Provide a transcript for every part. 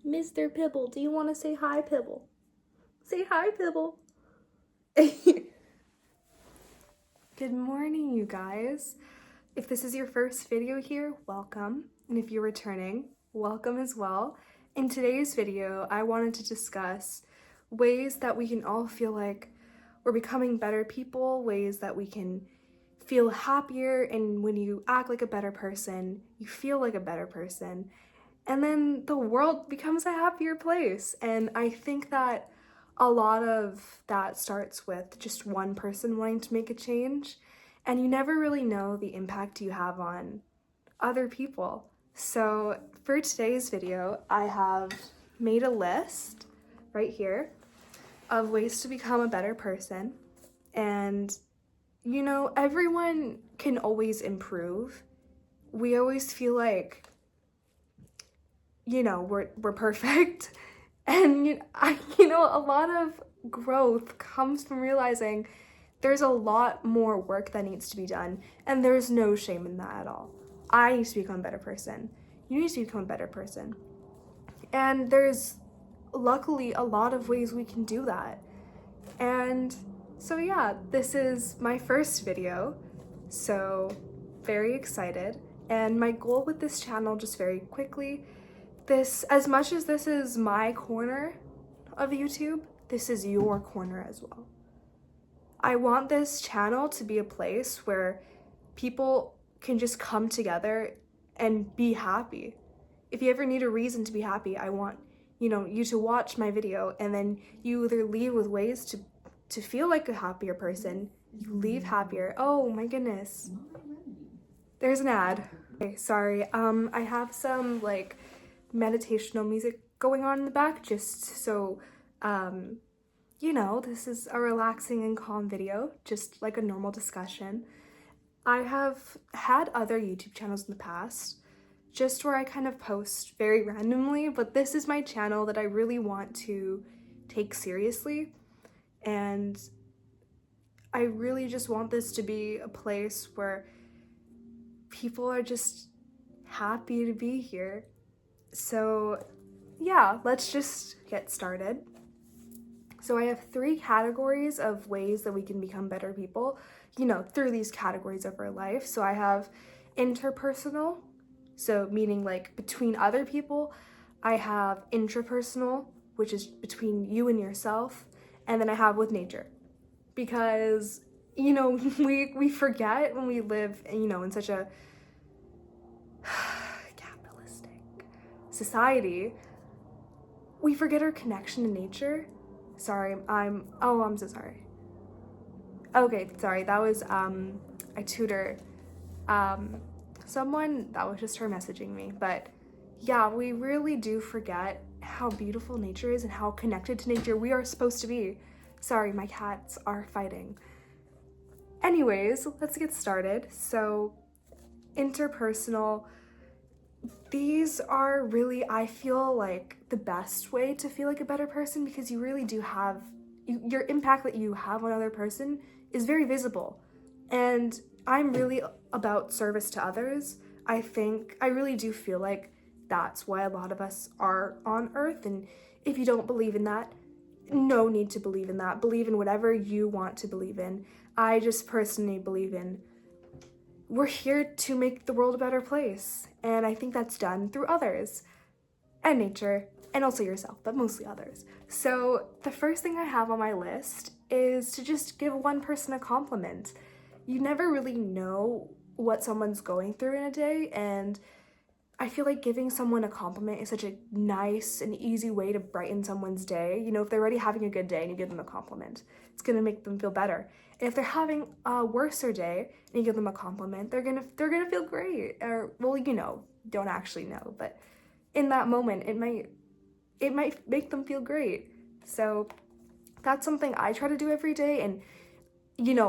Mr. Pibble, do you want to say hi, Pibble? Say hi, Pibble. Good morning, you guys. If this is your first video here, welcome. And if you're returning, welcome as well. In today's video, I wanted to discuss ways that we can all feel like we're becoming better people, ways that we can feel happier, and when you act like a better person, you feel like a better person. And then the world becomes a happier place. And I think that a lot of that starts with just one person wanting to make a change, and you never really know the impact you have on other people. So for today's video, I have made a list right here of ways to become a better person. And you know, everyone can always improve. We always feel like, you know, we're perfect. And you know, a lot of growth comes from realizing there's a lot more work that needs to be done, and there's no shame in that at all. I need to become a better person. You need to become a better person. And there's luckily a lot of ways we can do that. And so yeah, this is my first video, so very excited. And my goal with this channel, just very quickly, as much as this is my corner of YouTube, this is your corner as well. I want this channel to be a place where people can just come together and be happy. If you ever need a reason to be happy, I want, you to watch my video, and then you either leave with ways to feel like a happier person, you leave happier. Oh my goodness. There's an ad. Okay, sorry. I have some like meditational music going on in the back, just so this is a relaxing and calm video, just like a normal discussion. I have had other YouTube channels in the past, just where I kind of post very randomly, but this is my channel that I really want to take seriously, and I really just want this to be a place where people are just happy to be here. So yeah, let's just get started. So I have 3 categories of ways that we can become better people, through these categories of our life. So I have interpersonal, so meaning like between other people. I have intrapersonal, which is between you and yourself. And then I have with nature. Because, we forget when we live, in such a capitalistic society, we forget our connection to nature. Sorry, I'm so sorry. Okay, sorry, that was, I tutor, someone, that was just her messaging me, but yeah, we really do forget how beautiful nature is and how connected to nature we are supposed to be. Sorry, my cats are fighting. Anyways, let's get started. So, interpersonal, these are really, I feel like, the best way to feel like a better person, because you really do have, your impact that you have on another person is very visible. And I'm really about service to others. I really do feel like that's why a lot of us are on Earth. And if you don't believe in that, no need to believe in that. Believe in whatever you want to believe in. I just personally believe in we're here to make the world a better place. And I think that's done through others and nature and also yourself, but mostly others. So the first thing I have on my list is to just give one person a compliment. You never really know what someone's going through in a day, and I feel like giving someone a compliment is such a nice and easy way to brighten someone's day. If they're already having a good day and you give them a compliment, it's gonna make them feel better. And if they're having a worser day and you give them a compliment, they're gonna feel great. Or, well, don't actually know, but in that moment, it might make them feel great. So that's something I try to do every day. And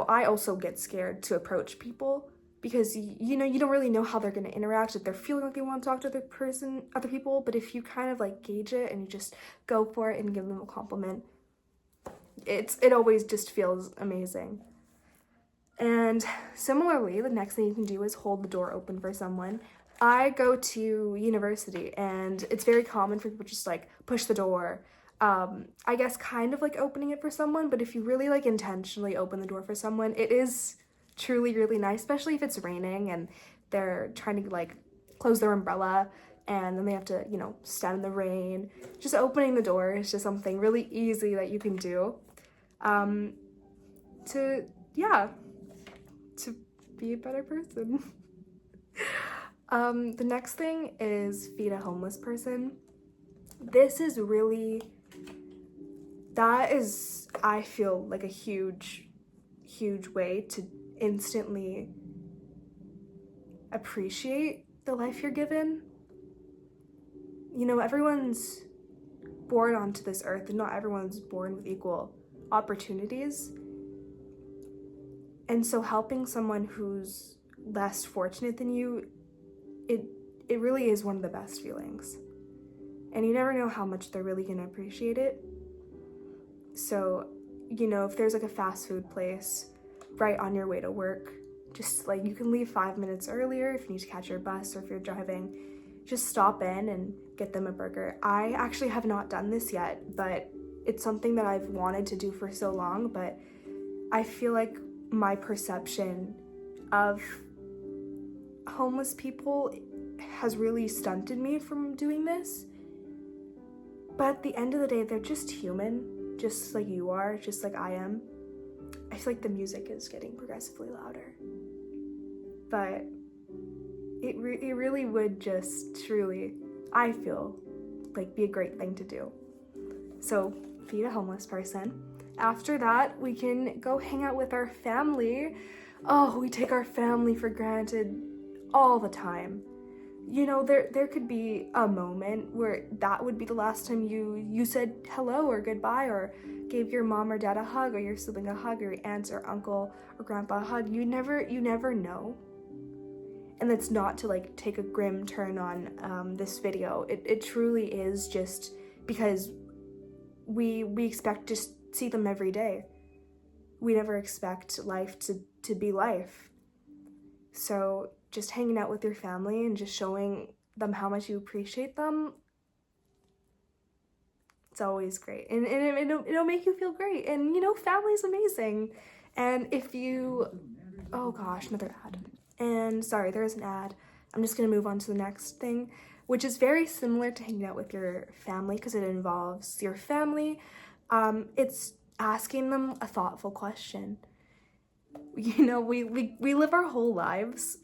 I also get scared to approach people, because you don't really know how they're going to interact, if they're feeling like they want to talk to other people. But if you kind of like gauge it and you just go for it and give them a compliment, it always just feels amazing. And similarly, the next thing you can do is hold the door open for someone. I go to university and it's very common for people to just like push the door. I guess kind of like opening it for someone, but if you really like intentionally open the door for someone, it is truly really nice, especially if it's raining and they're trying to like close their umbrella and then they have to, you know, stand in the rain. Just opening the door is just something really easy that you can do. To, yeah, to be a better person. The next thing is feed a homeless person. This is really, that is, I feel like a huge, huge way to instantly appreciate the life you're given. You know, everyone's born onto this earth and not everyone's born with equal opportunities. And so helping someone who's less fortunate than you, it really is one of the best feelings. And you never know how much they're really gonna appreciate it. So, you know, if there's like a fast food place right on your way to work, just like you can leave 5 minutes earlier if you need to catch your bus or if you're driving, just stop in and get them a burger. I actually have not done this yet, but it's something that I've wanted to do for so long, but I feel like my perception of homeless people has really stunted me from doing this. But at the end of the day, they're just human, just like you are, just like I am. I feel like the music is getting progressively louder. But it really would just truly, I feel, like be a great thing to do. So feed a homeless person. After that, we can go hang out with our family. Oh, we take our family for granted all the time. You know, there could be a moment where that would be the last time you said hello or goodbye or gave your mom or dad a hug or your sibling a hug or your aunt or uncle or grandpa a hug. You never know. And that's not to like take a grim turn on this video. It truly is just because we expect to see them every day. We never expect life to be life. So just hanging out with your family and just showing them how much you appreciate them, it's always great. And it'll make you feel great. And you know, family's amazing. And if you, oh gosh, another ad. And sorry, there is an ad. I'm just gonna move on to the next thing, which is very similar to hanging out with your family because it involves your family. It's asking them a thoughtful question. You know, we live our whole lives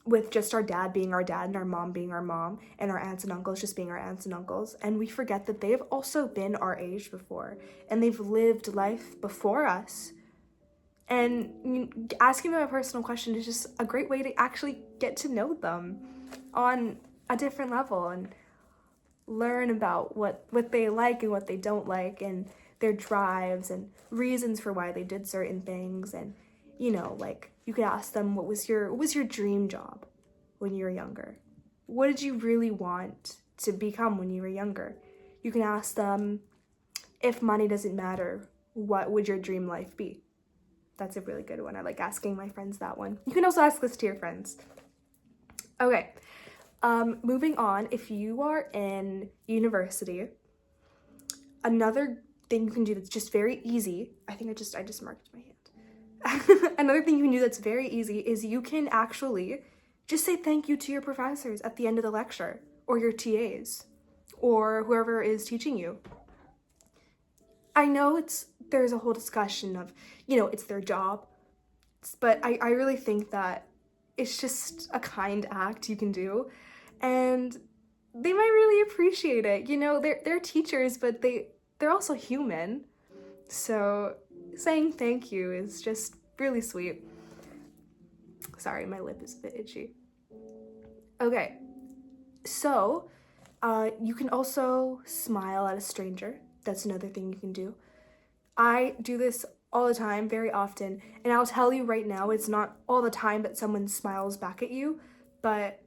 with just our dad being our dad and our mom being our mom and our aunts and uncles just being our aunts and uncles, and we forget that they've also been our age before and they've lived life before us. And asking them a personal question is just a great way to actually get to know them on a different level and learn about what they like and what they don't like and their drives and reasons for why they did certain things. And you know, like you could ask them what was your dream job when you were younger? What did you really want to become when you were younger? You can ask them, if money doesn't matter, what would your dream life be? That's a really good one. I like asking my friends that one. You can also ask this to your friends. Okay, moving on. If you are in university, another thing you can do that's just very easy, I think I just marked my hand. Another thing you can do that's very easy is you can actually just say thank you to your professors at the end of the lecture, or your TAs, or whoever is teaching you. I know there's a whole discussion of, you know, it's their job, but I really think that it's just a kind act you can do, and they might really appreciate it. You know, they're teachers, but they're also human, so saying thank you is just really sweet. Sorry, my lip is a bit itchy. Okay, so you can also smile at a stranger. That's another thing you can do. I do this all the time, very often, and I'll tell you right now, it's not all the time that someone smiles back at you, but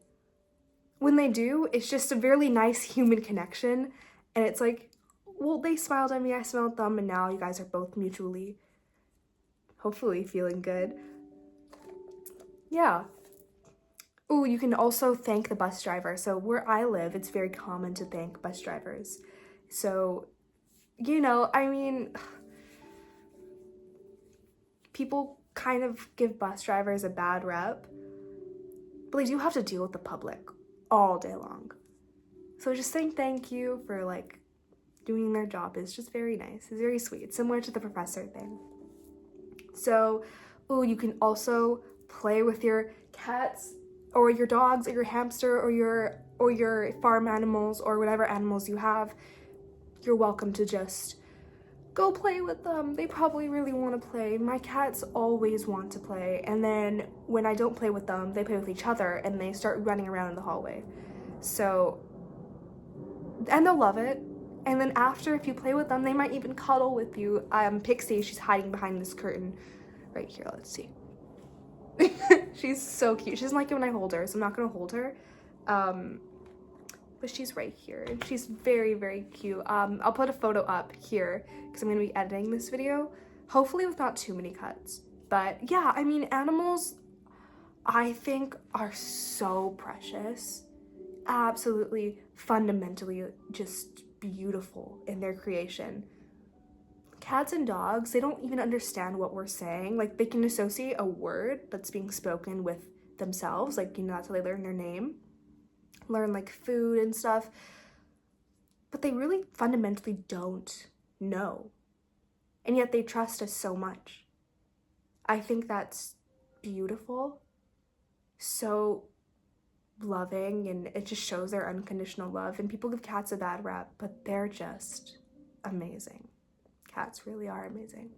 when they do, it's just a really nice human connection, and it's like, well, they smiled at me, I smiled at them, and now you guys are both mutually, hopefully, feeling good. Yeah. Oh, you can also thank the bus driver. So where I live, it's very common to thank bus drivers. So, you know, I mean, people kind of give bus drivers a bad rep, but they do have to deal with the public all day long. So just saying thank you for like doing their job is just very nice. It's very sweet. It's similar to the professor thing. So, oh, you can also play with your cats or your dogs or your hamster or your farm animals or whatever animals you have. You're welcome to just go play with them. They probably really want to play. My cats always want to play, and then when I don't play with them, they play with each other and they start running around in the hallway. So, and they'll love it. And then after, if you play with them, they might even cuddle with you. Pixie, she's hiding behind this curtain right here. Let's see. She's so cute. She doesn't like it when I hold her, so I'm not gonna hold her. But she's right here, and she's very, very cute. I'll put a photo up here because I'm gonna be editing this video, hopefully with not too many cuts. But yeah, I mean, animals, I think, are so precious. Absolutely, fundamentally just beautiful in their creation. Cats and dogs, they don't even understand what we're saying. Like, they can associate a word that's being spoken with themselves. Like, you know, that's how they learn their name, learn like food and stuff. But they really fundamentally don't know. And yet they trust us so much. I think that's beautiful. So loving, and it just shows their unconditional love. And people give cats a bad rap, but they're just amazing. Cats really are amazing.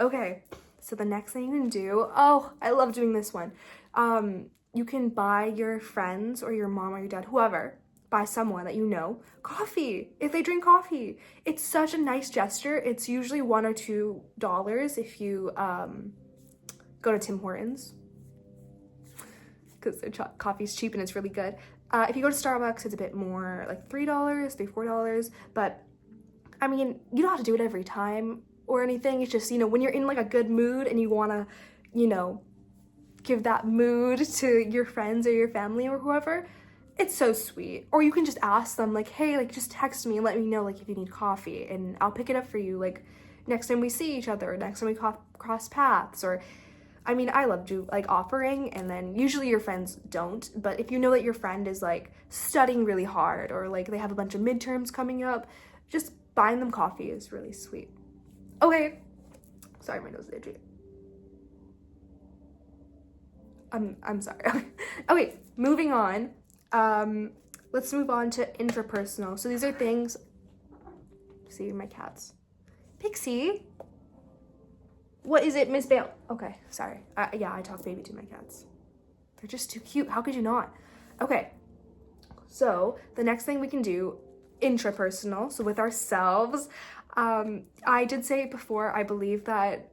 Okay, so the next thing you can do, oh, I love doing this one. You can buy your friends or your mom or your dad, whoever, buy someone that you know, coffee, if they drink coffee. It's such a nice gesture. It's usually $1 or $2 if you go to Tim Hortons, because their coffee's cheap and it's really good. If you go to Starbucks, it's a bit more, like $3, $4, but I mean, you don't have to do it every time or anything. It's just, you know, when you're in like a good mood and you want to, you know, give that mood to your friends or your family or whoever, it's so sweet. Or you can just ask them like, hey, like just text me and let me know like if you need coffee and I'll pick it up for you like next time we see each other, next time we cross paths. Or I mean, I love to like offering, and then usually your friends don't, but if you know that your friend is like studying really hard or like they have a bunch of midterms coming up, just buying them coffee is really sweet. Okay, sorry, my nose is itchy. I'm sorry. Okay, moving on. Let's move on to intrapersonal. So these are things. See my cats. Pixie. What is it, Miss Bale? Okay, sorry. Yeah, I talk baby to my cats. They're just too cute. How could you not? Okay. So the next thing we can do, intrapersonal. So with ourselves. I did say it before. I believe that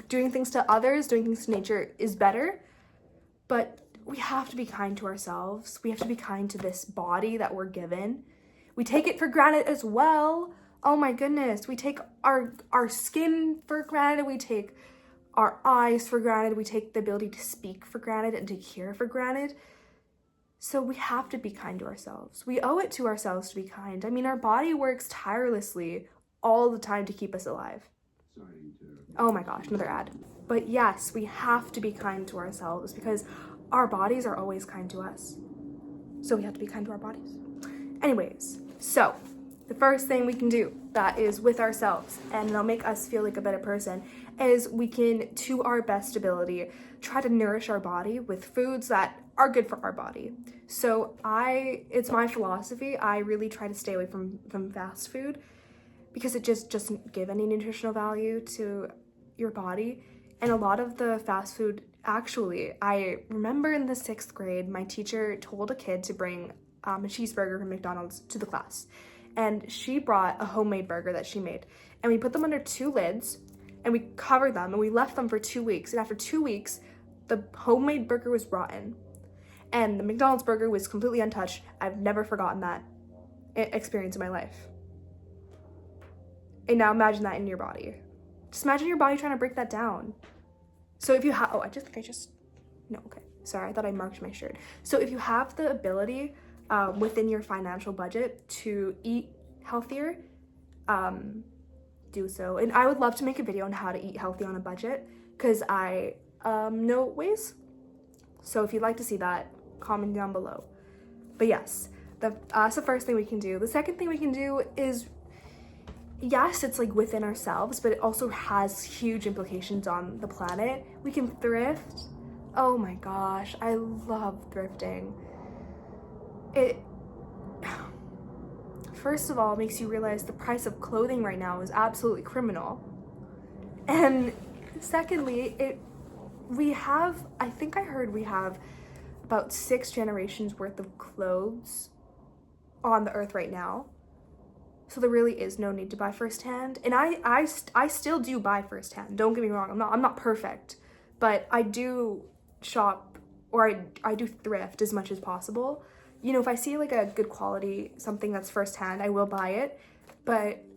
doing things to others, doing things to nature is better. But we have to be kind to ourselves. We have to be kind to this body that we're given. We take it for granted as well. Oh my goodness. We take our skin for granted. We take our eyes for granted. We take the ability to speak for granted and to hear for granted. So we have to be kind to ourselves. We owe it to ourselves to be kind. I mean, our body works tirelessly all the time to keep us alive. Oh my gosh, another ad. But yes, we have to be kind to ourselves because our bodies are always kind to us. So we have to be kind to our bodies. Anyways, so the first thing we can do that is with ourselves, and it'll make us feel like a better person, is we can, to our best ability, try to nourish our body with foods that are good for our body. So it's my philosophy. I really try to stay away from fast food because it just doesn't give any nutritional value to your body. And a lot of the fast food, actually, I remember in the 6th grade, my teacher told a kid to bring a cheeseburger from McDonald's to the class. And she brought a homemade burger that she made. And we put them under 2 lids, and we covered them, and we left them for 2 weeks. And after 2 weeks, the homemade burger was rotten. And the McDonald's burger was completely untouched. I've never forgotten that experience in my life. And now imagine that in your body. Just imagine your body trying to break that down. So if you have, no, okay. Sorry, I thought I marked my shirt. So if you have the ability within your financial budget to eat healthier, do so. And I would love to make a video on how to eat healthy on a budget, because I know ways. So if you'd like to see that, comment down below. But yes, that's the first thing we can do. The second thing we can do is, yes, it's like within ourselves, but it also has huge implications on the planet. We can thrift. Oh my gosh, I love thrifting. It, first of all, makes you realize the price of clothing right now is absolutely criminal. And secondly, I think I heard we have about 6 generations worth of clothes on the earth right now. So there really is no need to buy firsthand. And I still do buy firsthand. Don't get me wrong. I'm not perfect, but I do shop, or I do thrift as much as possible. You know, if I see like a good quality, something that's firsthand, I will buy it.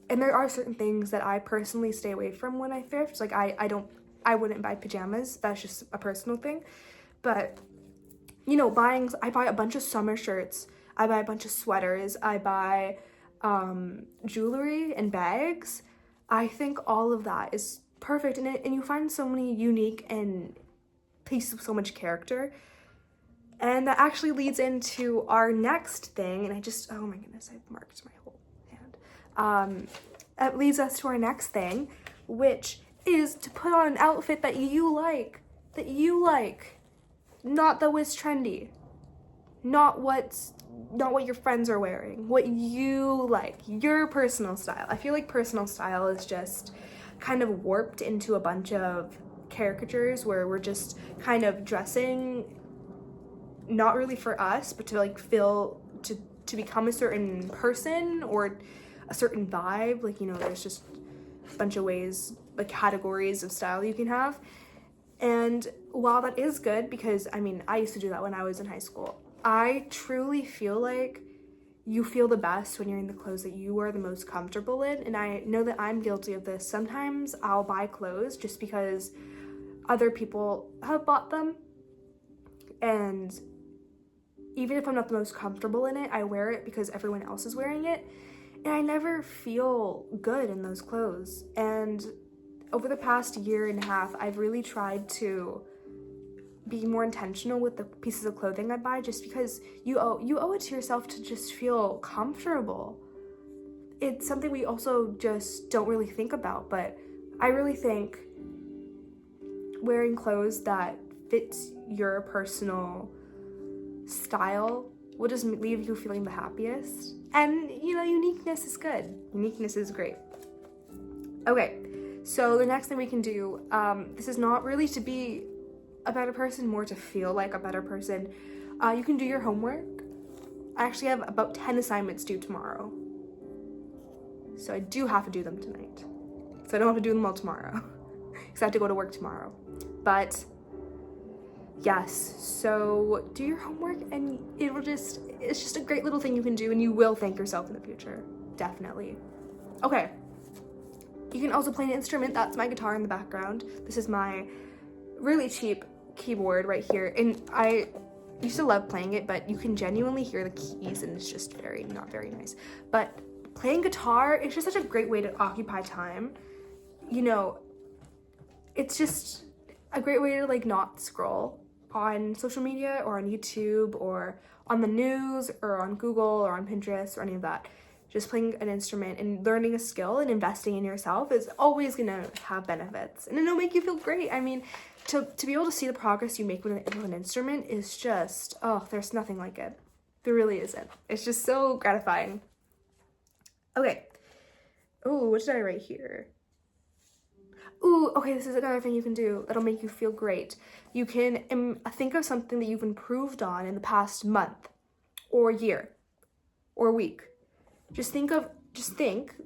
And there are certain things that I personally stay away from when I thrift. Like I wouldn't buy pajamas. That's just a personal thing. But you know, I buy a bunch of summer shirts. I buy a bunch of sweaters. I buy jewelry and bags. I think all of that is perfect, and you find so many unique and pieces of so much character. And that actually leads into our next thing, and oh my goodness, I've marked my whole hand. That leads us to our next thing, which is to put on an outfit that you like, not that was trendy, not what your friends are wearing, what you like, your personal style. I feel like personal style is just kind of warped into a bunch of caricatures where we're just kind of dressing not really for us, but to like to become a certain person or a certain vibe. Like, you know, there's just a bunch of ways, like categories of style you can have. And while that is good, because I mean, I used to do that when I was in high school, I truly feel like you feel the best when you're in the clothes that you are the most comfortable in. And I know that I'm guilty of this. Sometimes I'll buy clothes just because other people have bought them. And even if I'm not the most comfortable in it, I wear it because everyone else is wearing it. And I never feel good in those clothes. And over the past year and a half, I've really tried to be more intentional with the pieces of clothing I buy, just because you owe it to yourself to just feel comfortable. It's something we also just don't really think about, but I really think wearing clothes that fits your personal style will just leave you feeling the happiest. And you know, uniqueness is good. Uniqueness is great. Okay, so the next thing we can do, this is not really to be a better person, more to feel like a better person. You can do your homework. I actually have about 10 assignments due tomorrow, so I do have to do them tonight, so I don't have to do them all tomorrow because I have to go to work tomorrow. But yes, so do your homework, and it's just a great little thing you can do, and you will thank yourself in the future, definitely. Okay, you can also play an instrument. That's my guitar in the background. This is my really cheap keyboard right here, and I used to love playing it, but you can genuinely hear the keys, and it's just not very nice. But playing guitar is just such a great way to occupy time. You know, it's just a great way to like not scroll on social media or on YouTube or on the news or on Google or on Pinterest or any of that. Just playing an instrument and learning a skill and investing in yourself is always gonna have benefits, and it'll make you feel great. I mean, to be able to see the progress you make with an instrument is just, oh, there's nothing like it. There really isn't. It's just so gratifying. Okay. Oh, what did I write here? Ooh, okay, this is another thing you can do that'll make you feel great. You can think of something that you've improved on in the past month or year or week. Just think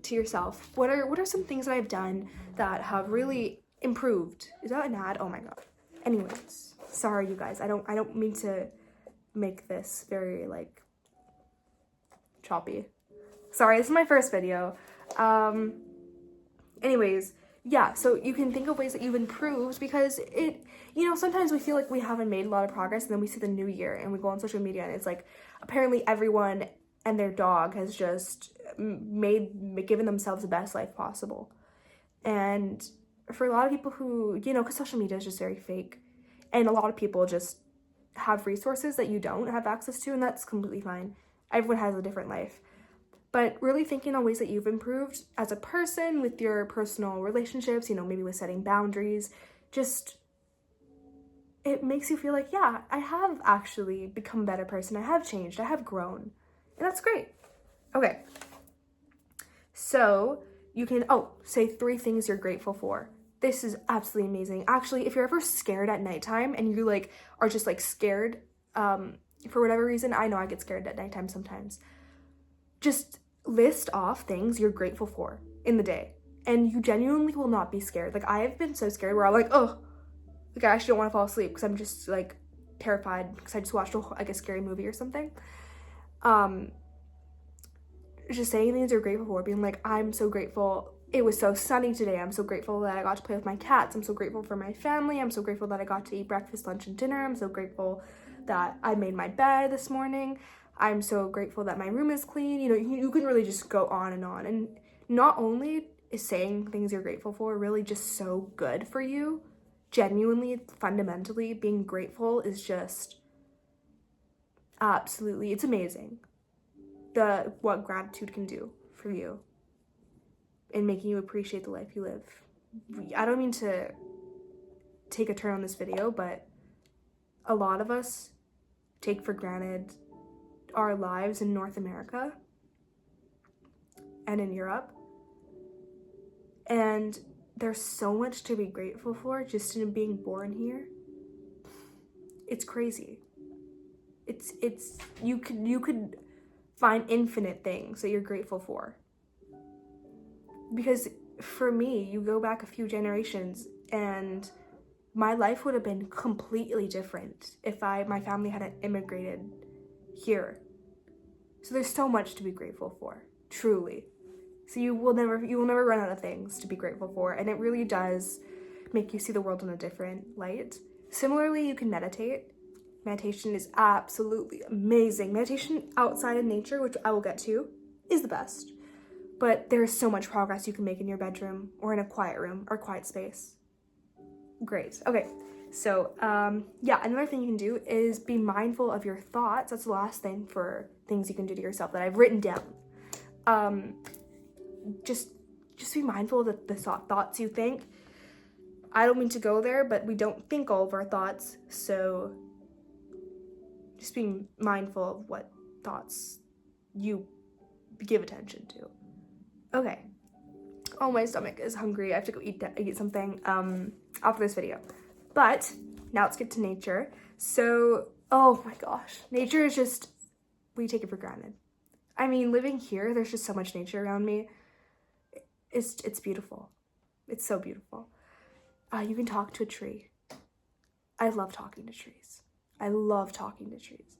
to yourself, what are some things that I've done that have really improved? Is that an ad? Oh my god. Anyways, sorry you guys. I don't mean to make this very like choppy. Sorry, this is my first video. Anyways, yeah, so you can think of ways that you've improved, because sometimes we feel like we haven't made a lot of progress, and then we see the new year and we go on social media and it's like apparently everyone and their dog has just given themselves the best life possible. And for a lot of people who, because social media is just very fake, and a lot of people just have resources that you don't have access to, and that's completely fine. Everyone has a different life. But really thinking on ways that you've improved as a person with your personal relationships, maybe with setting boundaries, just, it makes you feel like, yeah, I have actually become a better person. I have changed. I have grown. And that's great. Okay. So you can, say 3 things you're grateful for. This is absolutely amazing. Actually, if you're ever scared at nighttime and you are just scared for whatever reason, I know I get scared at nighttime sometimes. Just list off things you're grateful for in the day, and you genuinely will not be scared. I have been so scared where I'm like, oh, I actually don't want to fall asleep because I'm just terrified because I just watched a scary movie or something. Just saying things you're grateful for, being like, I'm so grateful it was so sunny today. I'm so grateful that I got to play with my cats. I'm so grateful for my family. I'm so grateful that I got to eat breakfast, lunch, and dinner. I'm so grateful that I made my bed this morning. I'm so grateful that my room is clean. You can really just go on. And not only is saying things you're grateful for really just so good for you, genuinely, fundamentally, being grateful is just absolutely, it's amazing. What gratitude can do for you in making you appreciate the life you live. I don't mean to take a turn on this video, but a lot of us take for granted our lives in North America and in Europe. And there's so much to be grateful for just in being born here. It's crazy. It's you could find infinite things that you're grateful for. Because for me, you go back a few generations and my life would have been completely different if my family hadn't immigrated here. So there's so much to be grateful for, truly. So you will never run out of things to be grateful for, and it really does make you see the world in a different light. Similarly, you can meditate. Meditation is absolutely amazing. Meditation outside in nature, which I will get to, is the best. But there is so much progress you can make in your bedroom or in a quiet room or quiet space. Great. Okay. So, another thing you can do is be mindful of your thoughts. That's the last thing for things you can do to yourself that I've written down. Just be mindful of the thoughts you think. I don't mean to go there, but we don't think all of our thoughts. So just being mindful of what thoughts you give attention to. Okay. Oh, my stomach is hungry. I have to go eat something after this video. But now let's get to nature. So, oh my gosh. Nature is just, we take it for granted. I mean, living here, there's just so much nature around me. It's beautiful. It's so beautiful. You can talk to a tree. I love talking to trees. I love talking to trees.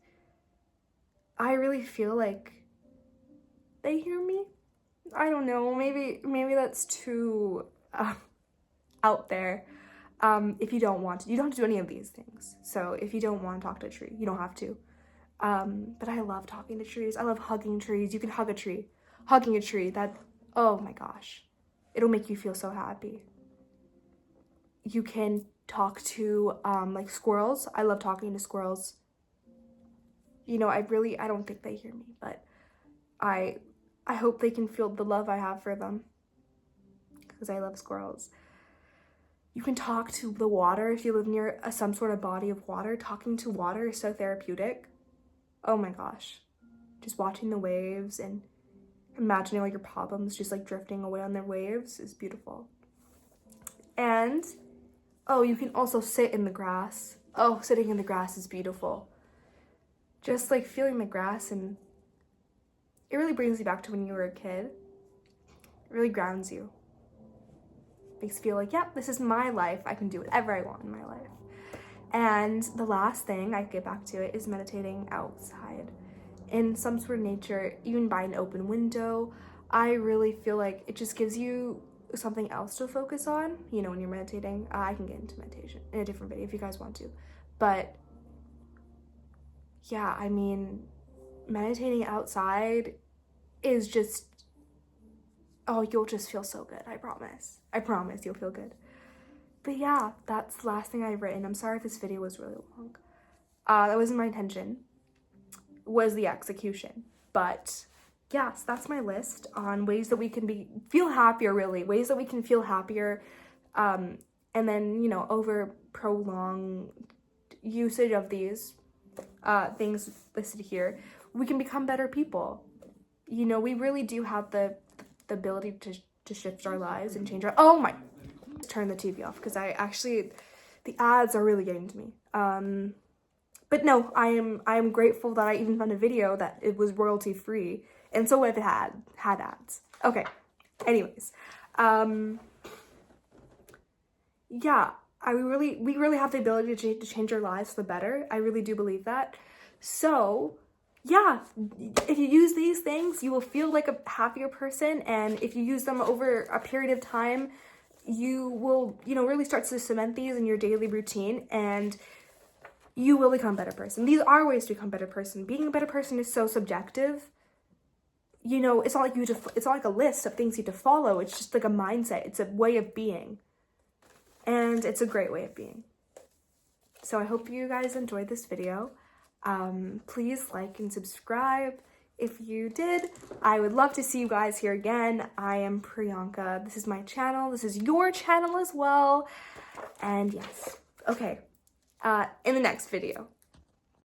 I really feel like they hear me. I don't know, maybe that's too out there. If you don't want to, you don't have to do any of these things. So if you don't want to talk to a tree, you don't have to. But I love talking to trees. I love hugging trees. You can hug a tree. Hugging a tree, oh my gosh. It'll make you feel so happy. You can talk to squirrels. I love talking to squirrels. I don't think they hear me, but I hope they can feel the love I have for them, because I love squirrels. You can talk to the water if you live near some sort of body of water. Talking to water is so therapeutic. Oh my gosh. Just watching the waves and imagining all your problems just drifting away on their waves is beautiful. And, you can also sit in the grass. Oh, sitting in the grass is beautiful. Just feeling the grass, and it really brings you back to when you were a kid. It really grounds you. Makes you feel like, yep, this is my life. I can do whatever I want in my life. And the last thing, I get back to it, is meditating outside in some sort of nature, even by an open window. I really feel like it just gives you something else to focus on, you know, when you're meditating. I can get into meditation in a different video if you guys want to. But yeah, I mean, meditating outside is just, oh, you'll just feel so good. I promise. I promise you'll feel good. But yeah, that's the last thing I've written. I'm sorry if this video was really long. That wasn't my intention. Was the execution. But yes, that's my list on ways that we can feel happier, really. Ways that we can feel happier. And then, you know, over prolonged usage of these things listed here, we can become better people. You know, we really do have the ability to shift our lives and change our, oh my, turn the TV off because the ads are really getting to me. But no, I am grateful that I even found a video that it was royalty free, and so what if it had ads? Okay, anyways, yeah, we really have the ability to change our lives for the better. I really do believe that. So yeah, if you use these things, you will feel like a happier person, and if you use them over a period of time, you will, you know, really start to cement these in your daily routine, and you will become a better person. These are ways to become a better person. Being a better person is so subjective. You know, it's not like it's not like a list of things you have to follow. It's just like a mindset. It's a way of being. And it's a great way of being. So I hope you guys enjoyed this video. Please like and subscribe if you did. I would love to see you guys here again. I am Priyanka. This is my channel. This is your channel as well. And yes, okay. In the next video.